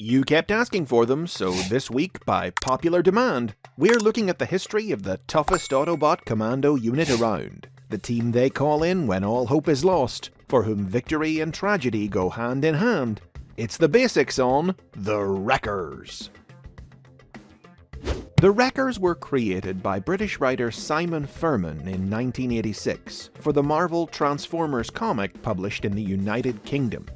You kept asking for them, so this week, by popular demand, we're looking at the history of the toughest Autobot commando unit around. The team they call in when all hope is lost, for whom victory and tragedy go hand in hand. It's the basics on The Wreckers. The Wreckers were created by British writer Simon Furman in 1986 for the Marvel Transformers comic published in the United Kingdom.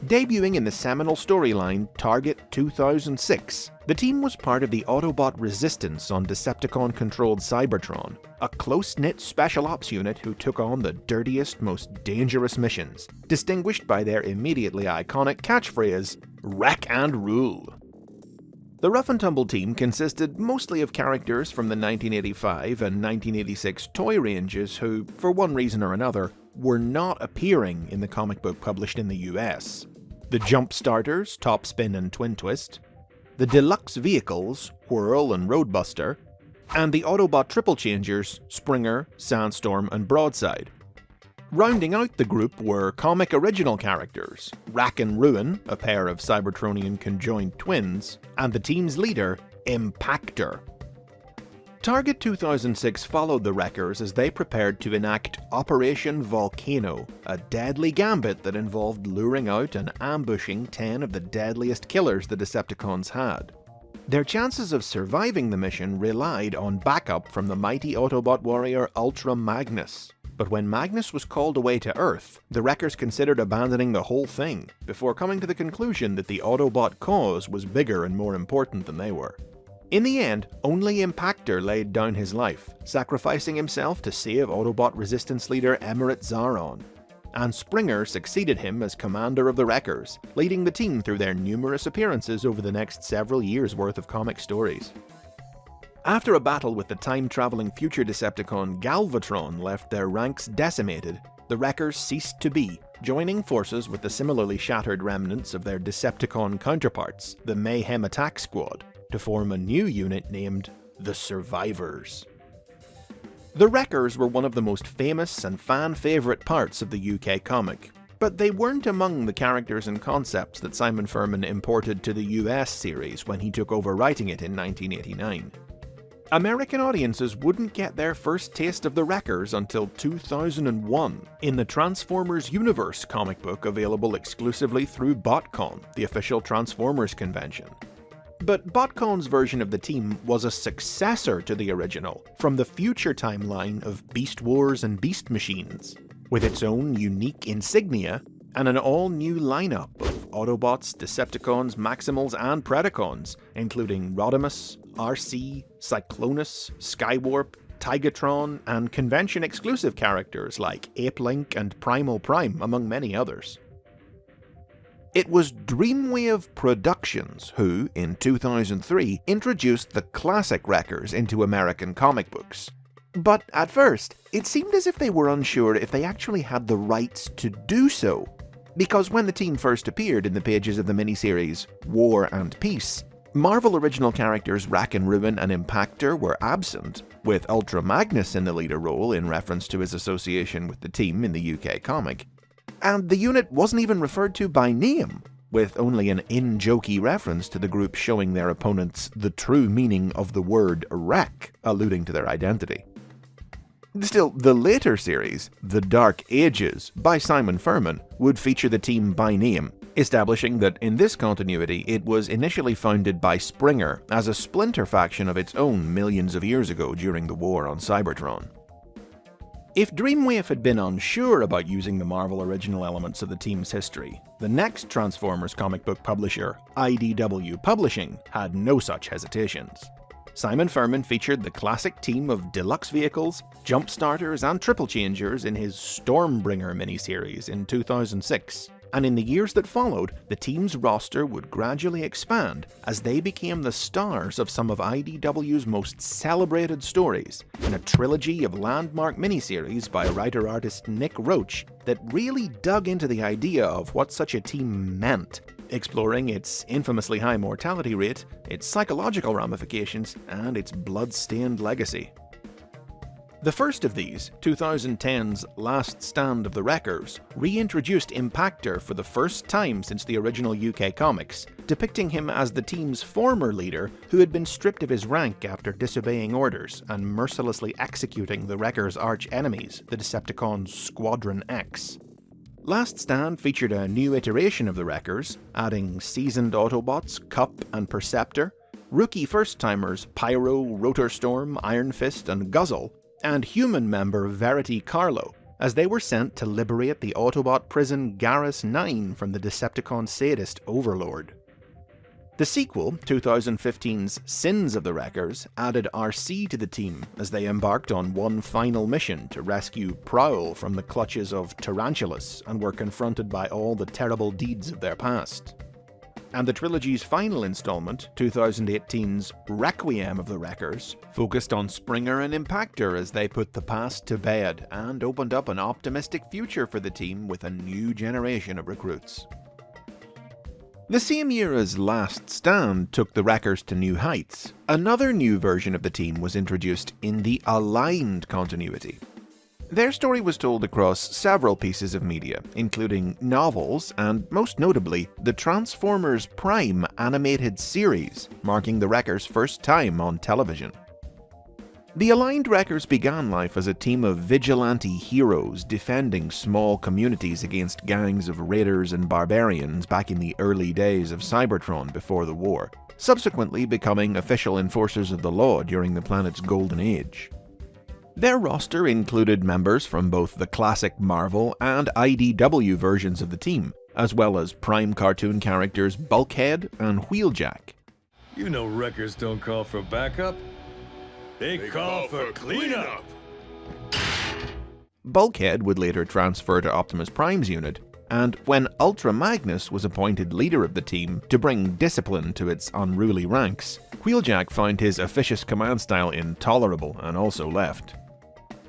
Debuting in the seminal storyline Target 2006, the team was part of the Autobot resistance on Decepticon-controlled Cybertron, a close-knit special ops unit who took on the dirtiest, most dangerous missions, distinguished by their immediately iconic catchphrase, "Wreck and Rule." The Rough and Tumble team consisted mostly of characters from the 1985 and 1986 toy ranges who, for one reason or another, were not appearing in the comic book published in the US. The Jump Starters, Topspin and Twin Twist, the Deluxe Vehicles, Whirl and Roadbuster, and the Autobot Triple Changers, Springer, Sandstorm and Broadside. Rounding out the group were comic original characters, Rack and Ruin, a pair of Cybertronian conjoined twins, and the team's leader, Impactor. Target 2006 followed the Wreckers as they prepared to enact Operation Volcano, a deadly gambit that involved luring out and ambushing 10 of the deadliest killers the Decepticons had. Their chances of surviving the mission relied on backup from the mighty Autobot warrior Ultra Magnus. But when Magnus was called away to Earth, the Wreckers considered abandoning the whole thing, before coming to the conclusion that the Autobot cause was bigger and more important than they were. In the end, only Impactor laid down his life, sacrificing himself to save Autobot resistance leader Emirate Zaron. And Springer succeeded him as commander of the Wreckers, leading the team through their numerous appearances over the next several years' worth of comic stories. After a battle with the time-traveling future Decepticon Galvatron left their ranks decimated, the Wreckers ceased to be, joining forces with the similarly shattered remnants of their Decepticon counterparts, the Mayhem Attack Squad, to form a new unit named the Survivors. The Wreckers were one of the most famous and fan-favourite parts of the UK comic, but they weren't among the characters and concepts that Simon Furman imported to the US series when he took over writing it in 1989. American audiences wouldn't get their first taste of the Wreckers until 2001, in the Transformers Universe comic book available exclusively through BotCon, the official Transformers convention. But BotCon's version of the team was a successor to the original, from the future timeline of Beast Wars and Beast Machines, with its own unique insignia and an all-new lineup of Autobots, Decepticons, Maximals and Predacons, including Rodimus, RC, Cyclonus, Skywarp, Tigatron, and convention-exclusive characters like Ape-Link and Primal Prime, among many others. It was Dreamwave Productions who, in 2003, introduced the classic Wreckers into American comic books. But at first, it seemed as if they were unsure if they actually had the rights to do so, because when the team first appeared in the pages of the miniseries War and Peace, Marvel original characters Rack and Ruin and Impactor were absent, with Ultra Magnus in the leader role in reference to his association with the team in the UK comic. And the unit wasn't even referred to by name, with only an in-jokey reference to the group showing their opponents the true meaning of the word wreck, alluding to their identity. Still, the later series, The Dark Ages, by Simon Furman, would feature the team by name, establishing that in this continuity it was initially founded by Springer as a splinter faction of its own millions of years ago during the war on Cybertron. If Dreamwave had been unsure about using the Marvel original elements of the team's history, the next Transformers comic book publisher, IDW Publishing, had no such hesitations. Simon Furman featured the classic team of Deluxe Vehicles, Jump Starters and Triple Changers in his Stormbringer miniseries in 2006, and in the years that followed, the team's roster would gradually expand as they became the stars of some of IDW's most celebrated stories, in a trilogy of landmark miniseries by writer-artist Nick Roach that really dug into the idea of what such a team meant, exploring its infamously high mortality rate, its psychological ramifications, and its blood-stained legacy. The first of these, 2010's Last Stand of the Wreckers, reintroduced Impactor for the first time since the original UK comics, depicting him as the team's former leader who had been stripped of his rank after disobeying orders and mercilessly executing the Wreckers' arch-enemies, the Decepticons Squadron X. Last Stand featured a new iteration of the Wreckers, adding seasoned Autobots Cup and Perceptor, rookie first-timers Pyro, Rotorstorm, Iron Fist, and Guzzle, and human member Verity Carlo, as they were sent to liberate the Autobot prison Garrus 9 from the Decepticon sadist Overlord. The sequel, 2015's Sins of the Wreckers, added RC to the team as they embarked on one final mission to rescue Prowl from the clutches of Tarantulas and were confronted by all the terrible deeds of their past. And the trilogy's final installment, 2018's Requiem of the Wreckers, focused on Springer and Impactor as they put the past to bed and opened up an optimistic future for the team with a new generation of recruits. The same year as Last Stand took the Wreckers to new heights, another new version of the team was introduced in the Aligned continuity. Their story was told across several pieces of media, including novels and, most notably, the Transformers Prime animated series, marking the Wreckers' first time on television. The Aligned Wreckers began life as a team of vigilante heroes defending small communities against gangs of raiders and barbarians back in the early days of Cybertron before the war, subsequently becoming official enforcers of the law during the planet's golden age. Their roster included members from both the classic Marvel and IDW versions of the team, as well as Prime cartoon characters Bulkhead and Wheeljack. You know Wreckers don't call for backup. They call for cleanup! Bulkhead would later transfer to Optimus Prime's unit, and when Ultra Magnus was appointed leader of the team to bring discipline to its unruly ranks, Wheeljack found his officious command style intolerable and also left.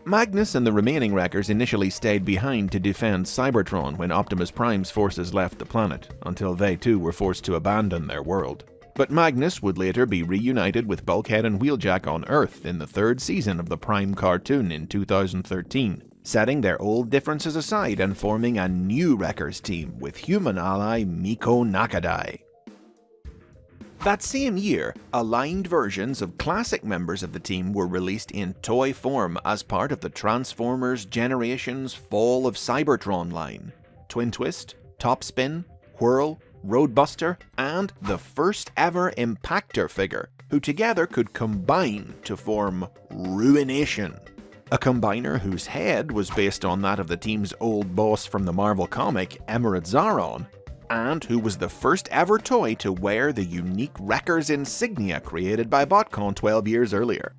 Magnus and the remaining Wreckers initially stayed behind to defend Cybertron when Optimus Prime's forces left the planet, until they too were forced to abandon their world. But Magnus would later be reunited with Bulkhead and Wheeljack on Earth in the third season of the Prime cartoon in 2013, setting their old differences aside and forming a new Wreckers team with human ally Miko Nakadai. That same year, aligned versions of classic members of the team were released in toy form as part of the Transformers Generations Fall of Cybertron line. Twin Twist, Topspin, Whirl, Roadbuster, and the first ever Impactor figure, who together could combine to form Ruination. A combiner whose head was based on that of the team's old boss from the Marvel comic, Emerald Zaron, and who was the first ever toy to wear the unique Wreckers insignia created by BotCon 12 years earlier.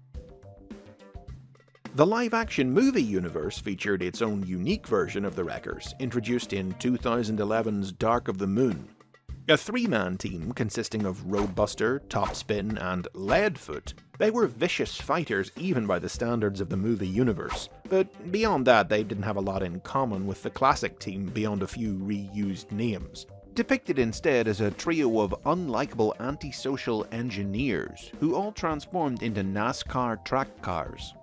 The live-action movie universe featured its own unique version of the Wreckers, introduced in 2011's Dark of the Moon. A three-man team consisting of Roadbuster, Topspin, and Leadfoot, they were vicious fighters even by the standards of the movie universe, but beyond that they didn't have a lot in common with the classic team beyond a few reused names. Depicted instead as a trio of unlikable antisocial engineers who all transformed into NASCAR track cars.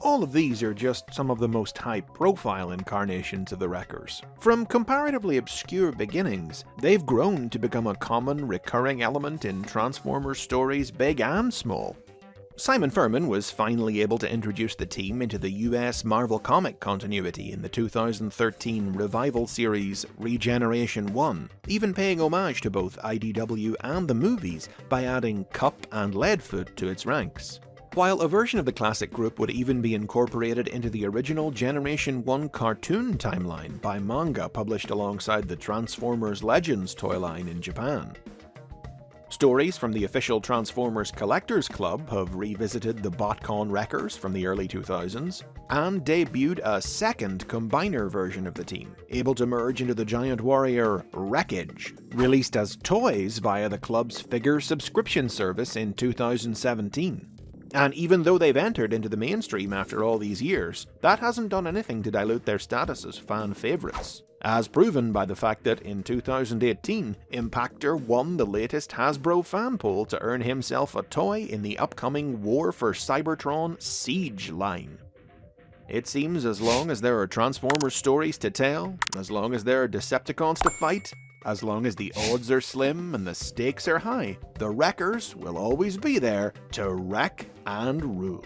All of these are just some of the most high-profile incarnations of the Wreckers. From comparatively obscure beginnings, they've grown to become a common, recurring element in Transformers stories big and small. Simon Furman was finally able to introduce the team into the US Marvel comic continuity in the 2013 revival series Regeneration 1, even paying homage to both IDW and the movies by adding Cup and Leadfoot to its ranks. While a version of the classic group would even be incorporated into the original Generation 1 cartoon timeline by manga published alongside the Transformers Legends toy line in Japan. Stories from the official Transformers Collectors Club have revisited the BotCon Wreckers from the early 2000s, and debuted a second combiner version of the team, able to merge into the giant warrior Wreckage, released as toys via the club's figure subscription service in 2017. And even though they've entered into the mainstream after all these years, that hasn't done anything to dilute their status as fan favourites, as proven by the fact that in 2018, Impactor won the latest Hasbro fan poll to earn himself a toy in the upcoming War for Cybertron Siege line. It seems as long as there are Transformers stories to tell, as long as there are Decepticons to fight, as long as the odds are slim and the stakes are high, the Wreckers will always be there to wreck and rule.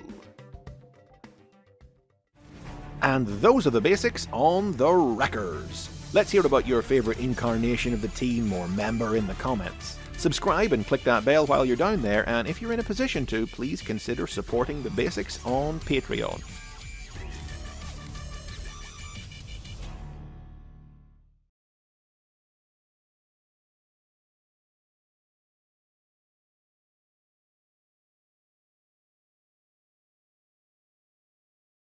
And those are the basics on the Wreckers. Let's hear about your favourite incarnation of the team or member in the comments. Subscribe and click that bell while you're down there, and if you're in a position to, please consider supporting the basics on Patreon.